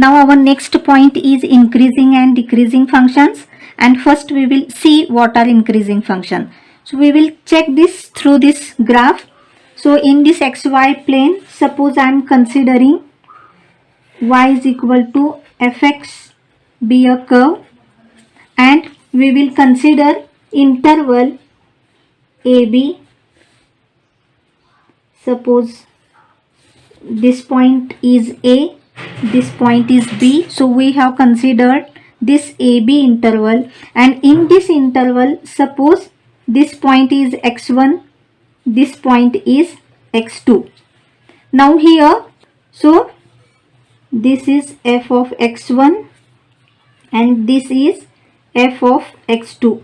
Now our next point is increasing and decreasing functions, and first we will see what are increasing function. So we will check this through this graph. So in this xy plane, suppose I am considering y is equal to fx be a curve, and we will consider interval AB. Suppose this point is A, this point is B. So we have considered this AB interval, and in this interval suppose this point is x1, this point is x2. Now here, so this is f of x1 and this is f of x2.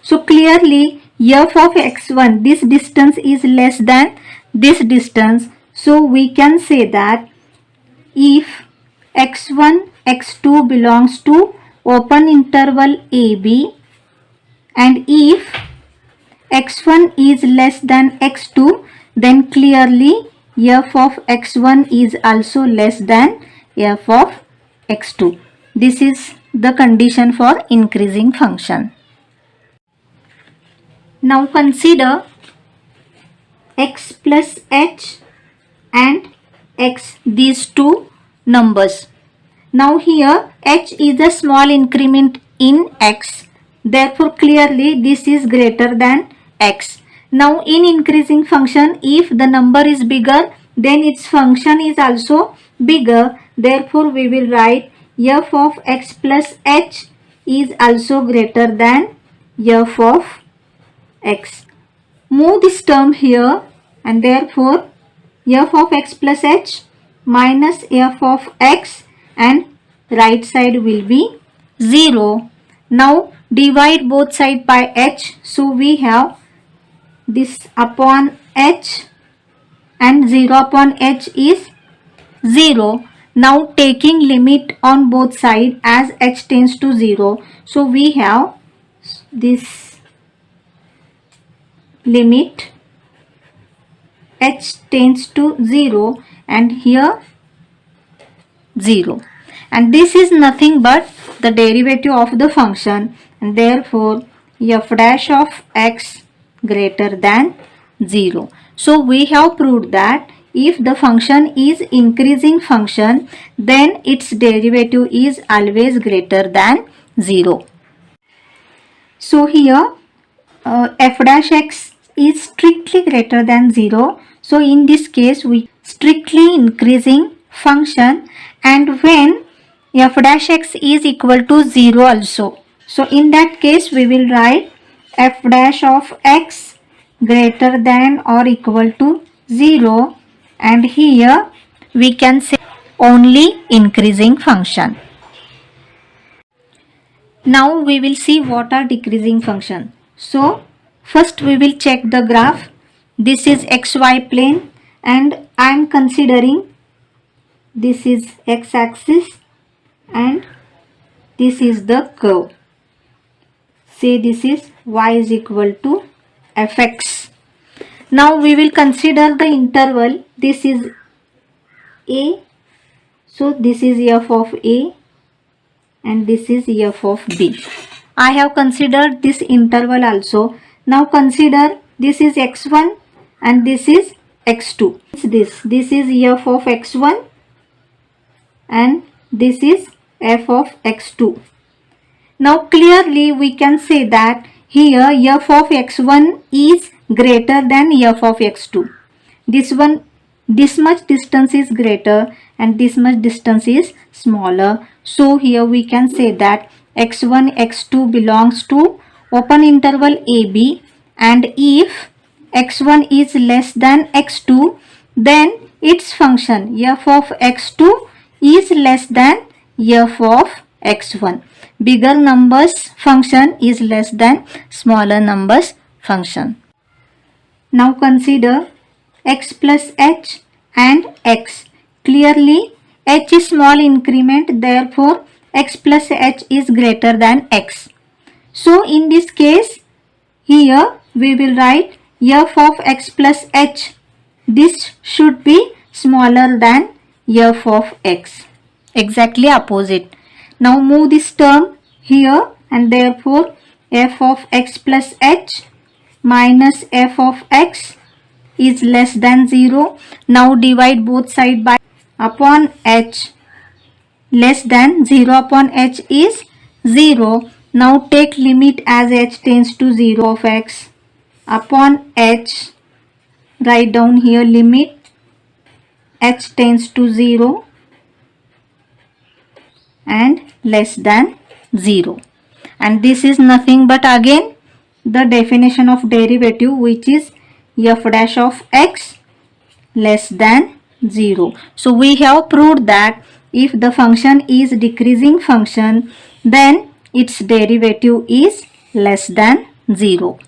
So clearly f of x1, this distance is less than this distance. So we can say that if x1, x2 belongs to open interval AB, and if x1 is less than x2, then clearly f of x1 is also less than f of x2. This is the condition for increasing function. Now consider x plus h and x, these two numbers. Now here h is a small increment in x, therefore clearly this is greater than x. Now in increasing function, if the number is bigger, then its function is also bigger, therefore we will write f of x plus h is also greater than f of x. Move this term here, and therefore f of x plus h minus f of x, and right side will be 0. Now divide both sides by h, so we have this upon h, and 0 upon h is 0. Now taking limit on both sides as h tends to 0, so we have this limit h tends to 0 and here 0, and this is nothing but the derivative of the function, and therefore f dash of x greater than 0. So we have proved that if the function is increasing function, then its derivative is always greater than 0. So here f dash x is strictly greater than 0. So in this case we strictly increasing function, and when f dash x is equal to 0 also, so in that case we will write f dash of x greater than or equal to 0, and here we can say only increasing function. Now we will see what are decreasing function. So first we will check the graph. This is xy plane, and I am considering this is x-axis and this is the curve. Say this is y is equal to fx. Now we will consider the interval. This is a, so this is f of a and this is f of b. I have considered this interval also. Now consider this is x1 and this is x2. This is f of x1 and this is f of x2. Now clearly we can say that here f of x1 is greater than f of x2. This much distance is greater and this much distance is smaller. So here we can say that x1, x2 belongs to open interval AB, and if x1 is less than x2, then its function f of x2 is less than f of x1. Bigger numbers function is less than smaller numbers function. Now consider x plus h and x. Clearly h is small increment, therefore x plus h is greater than x. So in this case here we will write f of x plus h. This should be smaller than f of x. exactly opposite. Now move this term here, and therefore f of x plus h minus f of x is less than 0. Now divide both sides by upon h less than 0 upon h is 0. Now take limit as h tends to 0 of x upon h. Write down here limit h tends to 0 and less than 0. And this is nothing but again the definition of derivative, which is f dash of x less than 0. So we have proved that if the function is decreasing function, then its derivative is less than 0.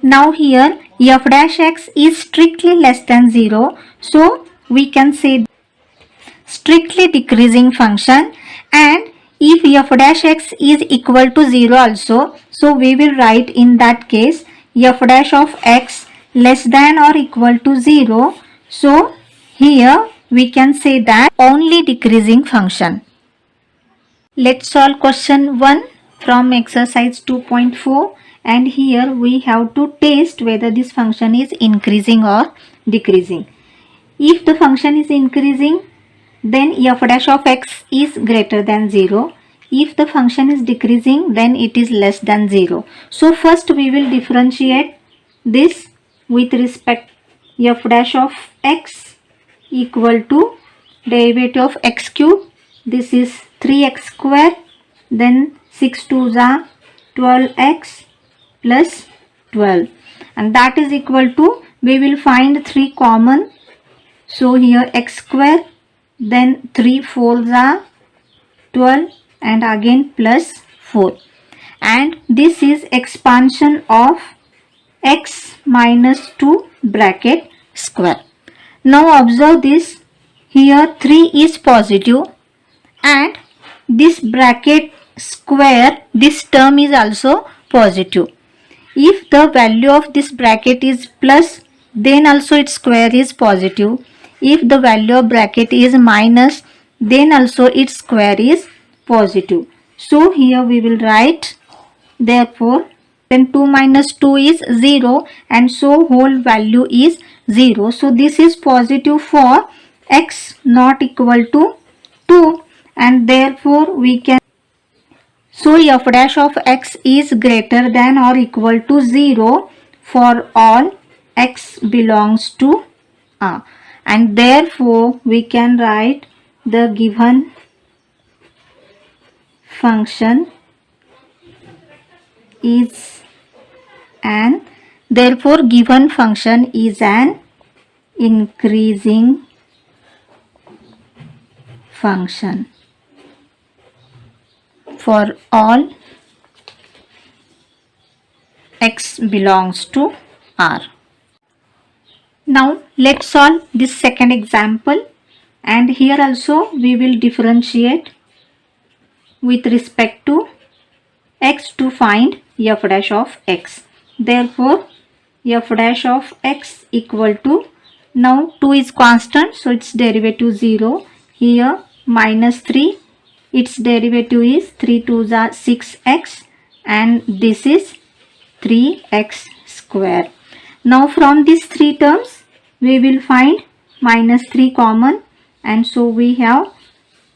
Now here f dash x is strictly less than 0. So we can say strictly decreasing function, and if f dash x is equal to 0 also, so we will write in that case f dash of x less than or equal to 0. So here we can say that only decreasing function. Let's solve question 1 from exercise 2.4, and here we have to test whether this function is increasing or decreasing. If the function is increasing, then f dash of x is greater than 0. If the function is decreasing, then it is less than 0. So first we will differentiate this with respect f dash of x equal to derivative of x cube. This is 3x square, then 6 2s are 12x plus 12, and that is equal to, we will find 3 common. So here x square, then 3 4s are 12 and again plus 4, and this is expansion of x minus 2 bracket square. Now observe this, here 3 is positive and this bracket square, this term is also positive. If the value of this bracket is plus, then also its square is positive. If the value of bracket is minus, then also its square is positive. So here we will write, therefore then 2 minus 2 is 0, and so whole value is 0. So this is positive for x not equal to 2, and therefore we can, so f dash of x is greater than or equal to 0 for all x belongs to R, and therefore we can write the given function is an, therefore given function is an increasing function for all x belongs to R. Now let's solve this second example, and here also we will differentiate with respect to x to find f dash of x. Therefore f dash of x equal to, now 2 is constant, so its derivative 0. Here minus 3, its derivative is 3 2s are 6x, and this is 3x square. Now from these three terms we will find minus 3 common, and so we have,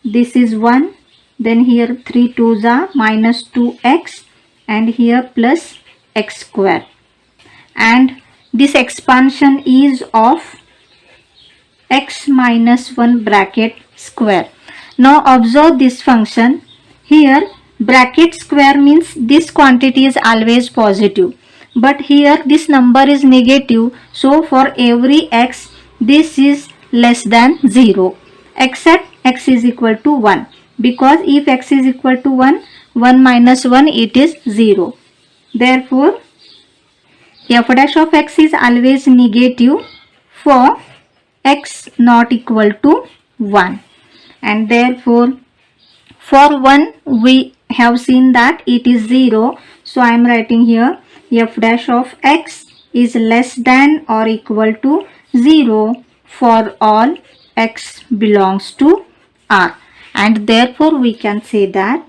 this is 1, then here 3 2s are minus 2x, and here plus x square, and this expansion is of x minus 1 bracket square. Now observe this function, here bracket square means this quantity is always positive, but here this number is negative, so for every x this is less than 0 except x is equal to 1, because if x is equal to 1, 1 minus 1 it is 0. Therefore f dash of x is always negative for x not equal to 1, and therefore for 1 we have seen that it is 0. So I am writing here f dash of x is less than or equal to 0 for all x belongs to R, and therefore we can say that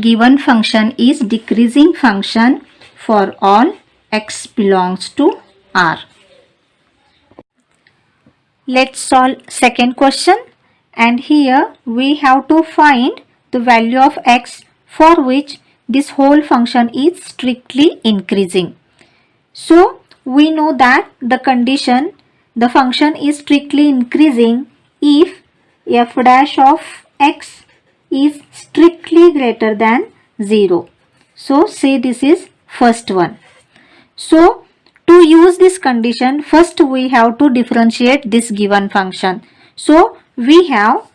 given function is decreasing function for all x belongs to R. Let's solve second question, and here we have to find the value of x for which this whole function is strictly increasing. So we know that the function is strictly increasing if f dash of x is strictly greater than 0. So say this is first one. So to use this condition, first we have to differentiate this given function. So we have,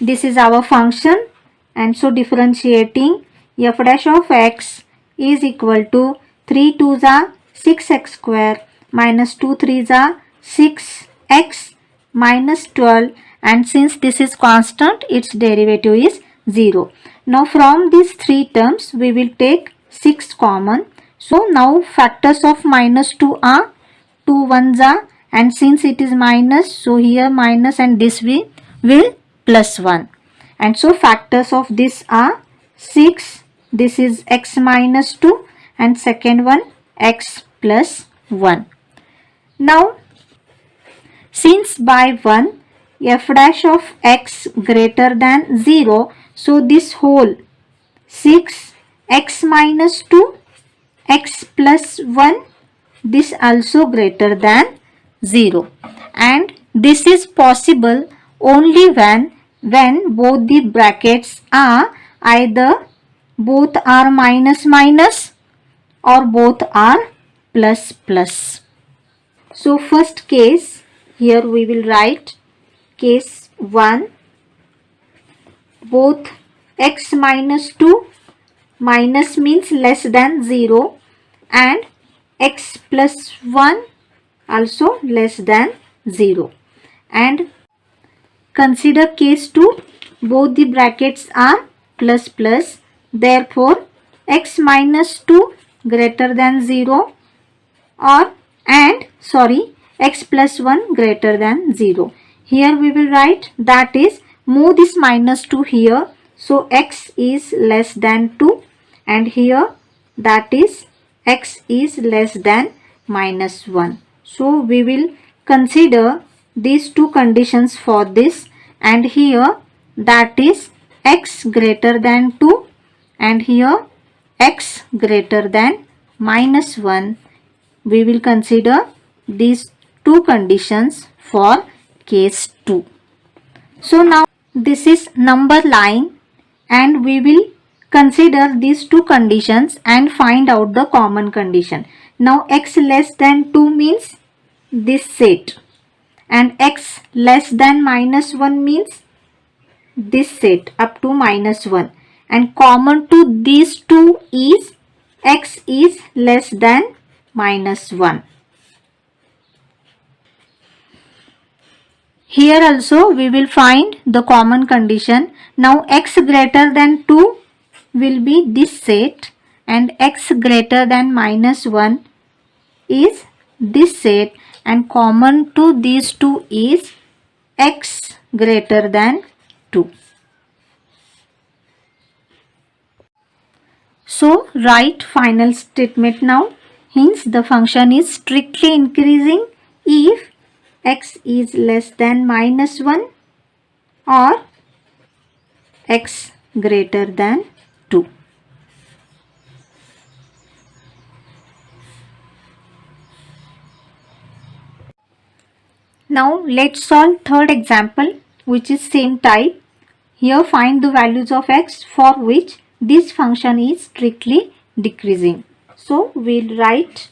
this is our function, and so differentiating f dash of x is equal to 3 2s are 6x square minus 2 3s are 6x minus 12, and since this is constant, its derivative is 0. Now from these three terms we will take 6 common. So now factors of minus 2 are 2 1s are, and since it is minus, so here minus and this will plus 1. And so factors of this are 6, this is x minus 2, and second one x plus 1. Now since by 1 f dash of x greater than 0, so this whole 6 x minus 2 x plus 1, this also greater than 0, and this is possible only when both the brackets are either both are minus minus or both are plus plus. So first case, here we will write case 1, both x minus 2, minus means less than 0, and x plus 1 also less than 0. And consider case 2, both the brackets are plus plus, therefore x minus 2 greater than 0 x plus 1 greater than 0. Here we will write, that is, move this minus 2 here, so x is less than 2, and here that is x is less than minus 1. So we will consider these two conditions for this, and here that is x greater than 2 and here x greater than minus 1. We will consider these two conditions for case 2. So now this is number line, and we will consider these two conditions and find out the common condition. Now x less than 2 means this set, and x less than minus 1 means this set up to minus 1, and common to these two is x is less than minus 1. Here also we will find the common condition. Now x greater than 2 will be this set, and x greater than minus 1 is this set, and common to these two is x greater than 2. So write final statement now. Hence the function is strictly increasing if x is less than minus 1 or x greater than 2. Now let's solve third example, which is same type. Here find the values of x for which this function is strictly decreasing. So we'll write,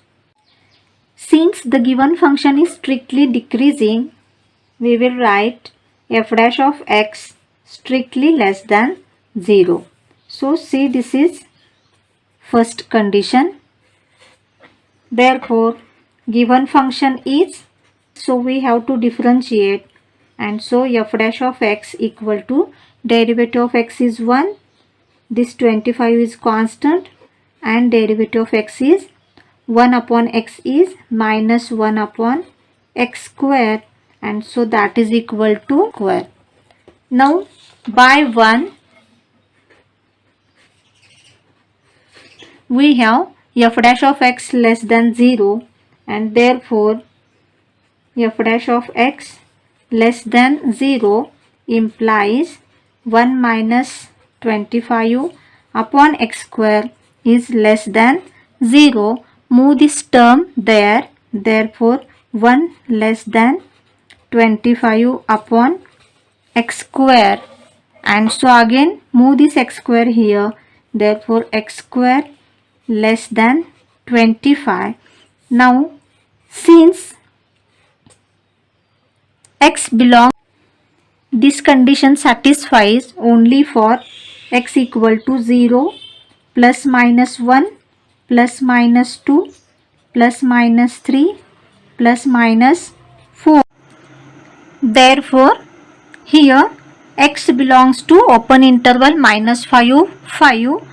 since the given function is strictly decreasing, we will write f dash of x strictly less than 0. So see, this is first condition. Therefore given function is, so we have to differentiate, and so f dash of x equal to derivative of x is 1, this 25 is constant, and derivative of x is 1 upon x is minus 1 upon x square, and so that is equal to square. Now by 1 we have f dash of x less than 0, and therefore f dash of x less than 0 implies 1 minus 25 upon x square is less than 0. Move this term there, therefore 1 less than 25 upon x square, and so again move this x square here, therefore x square less than 25. Now since x belongs, this condition satisfies only for x equal to 0, plus minus 1, plus minus 2, plus minus 3, plus minus 4. Therefore here x belongs to open interval minus 5, 5.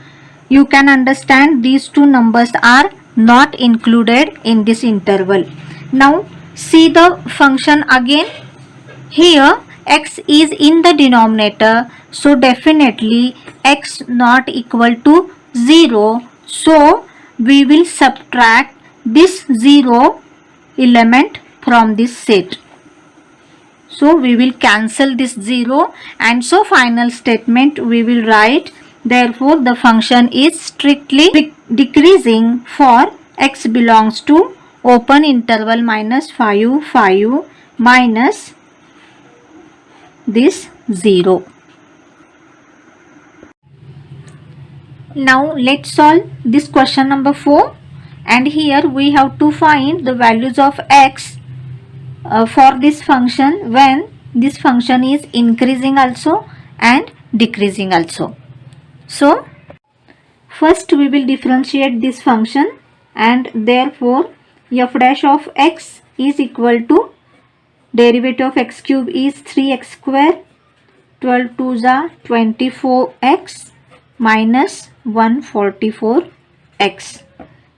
You can understand these two numbers are not included in this interval. Now see the function again. Here x is in the denominator, so definitely x not equal to 0. So we will subtract this 0 element from this set. So we will cancel this 0, and so final statement we will write, therefore the function is strictly decreasing for x belongs to open interval minus 5, 5 minus this 0. Now let's solve this question number 4, and here we have to find the values of x for this function when this function is increasing also and decreasing also. So first we will differentiate this function, and therefore f dash of x is equal to derivative of x cube is 3x square, 12 2s are 24x minus 144x.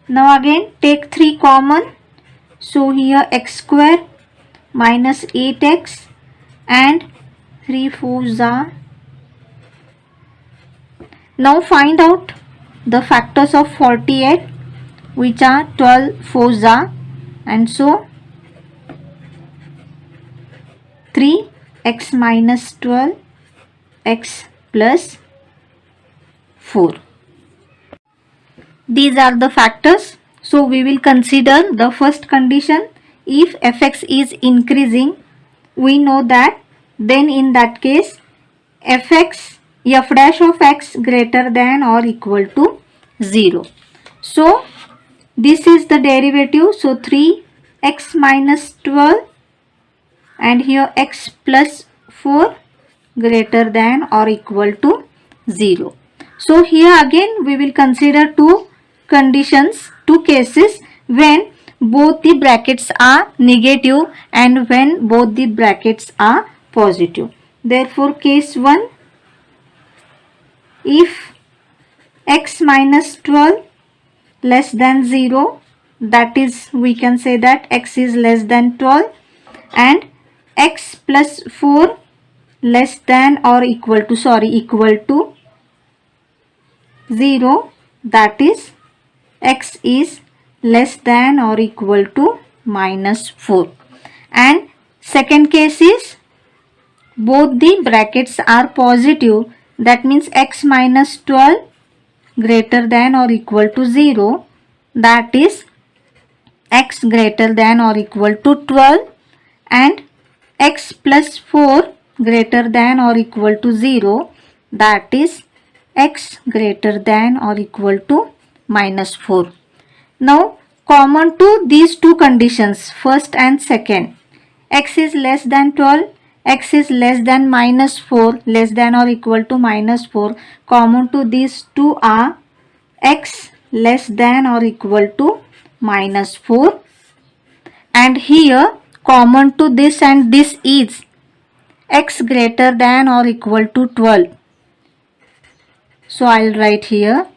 Now again take 3 common, so here x square minus 8x and 3 4s are. Now find out the factors of 48, which are 12 4s are, and so 3x minus 12 x plus 4. These are the factors. So we will consider the first condition. If fx is increasing, we know that then in that case f dash of x greater than or equal to 0. So this is the derivative, so 3x minus 12 and here x plus 4 greater than or equal to 0. So here again we will consider two conditions, two cases when both the brackets are negative and when both the brackets are positive. Therefore case 1, if x minus 12 less than 0, that is we can say that x is less than 12, and x plus 4 less than or equal to equal to 0, that is x is less than or equal to minus 4. And second case is both the brackets are positive, that means x minus 12 greater than or equal to 0, that is x greater than or equal to 12, and x plus 4 greater than or equal to 0, that is x greater than or equal to minus 4. Now common to these two conditions, first and second, x is less than 12, x is less than minus 4, less than or equal to minus 4, common to these two are x less than or equal to minus 4, and here common to this and this is x greater than or equal to 12. So I'll write here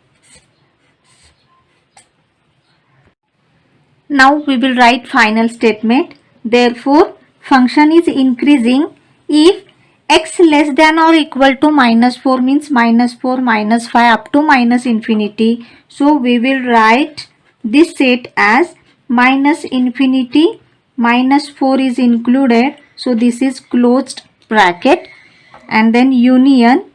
Now we will write final statement. Therefore function is increasing if x less than or equal to minus 4 means minus 4, minus 5 up to minus infinity. So we will write this set as minus infinity, minus 4 is included, so this is closed bracket, and then union,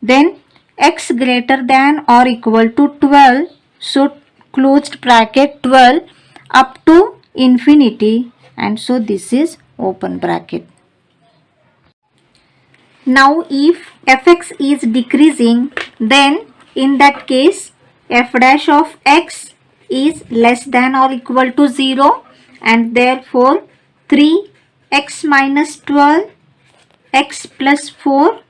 then x greater than or equal to 12, so closed bracket 12 up to infinity, and so this is open bracket. Now if fx is decreasing, then in that case f dash of x is less than or equal to 0, and therefore 3x minus 12 x plus 4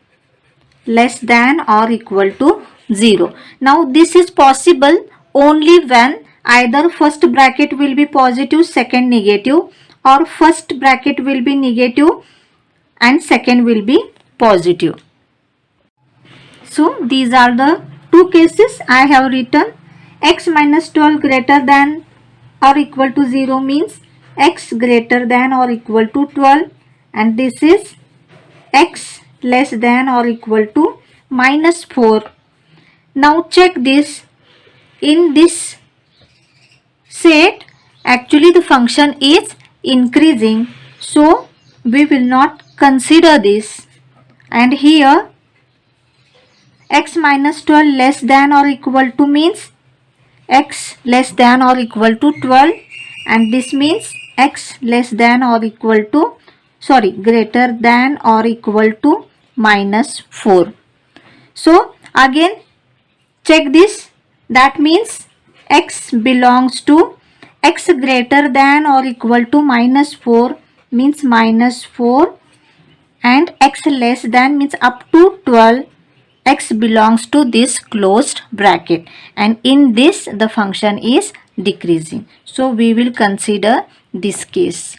less than or equal to 0. Now this is possible only when either first bracket will be positive, second negative, or first bracket will be negative and second will be positive. So these are the two cases I have written. X minus 12 greater than or equal to 0 means x greater than or equal to 12, and this is x less than or equal to minus 4. Now check this. In this set actually the function is increasing, so we will not consider this, and here x minus 12 less than or equal to means x less than or equal to 12, and this means x less than or equal to greater than or equal to minus 4. So again check this, that means x belongs to x greater than or equal to minus 4 means minus 4, and x less than means up to 12, x belongs to this closed bracket, and in this the function is decreasing, so we will consider this case.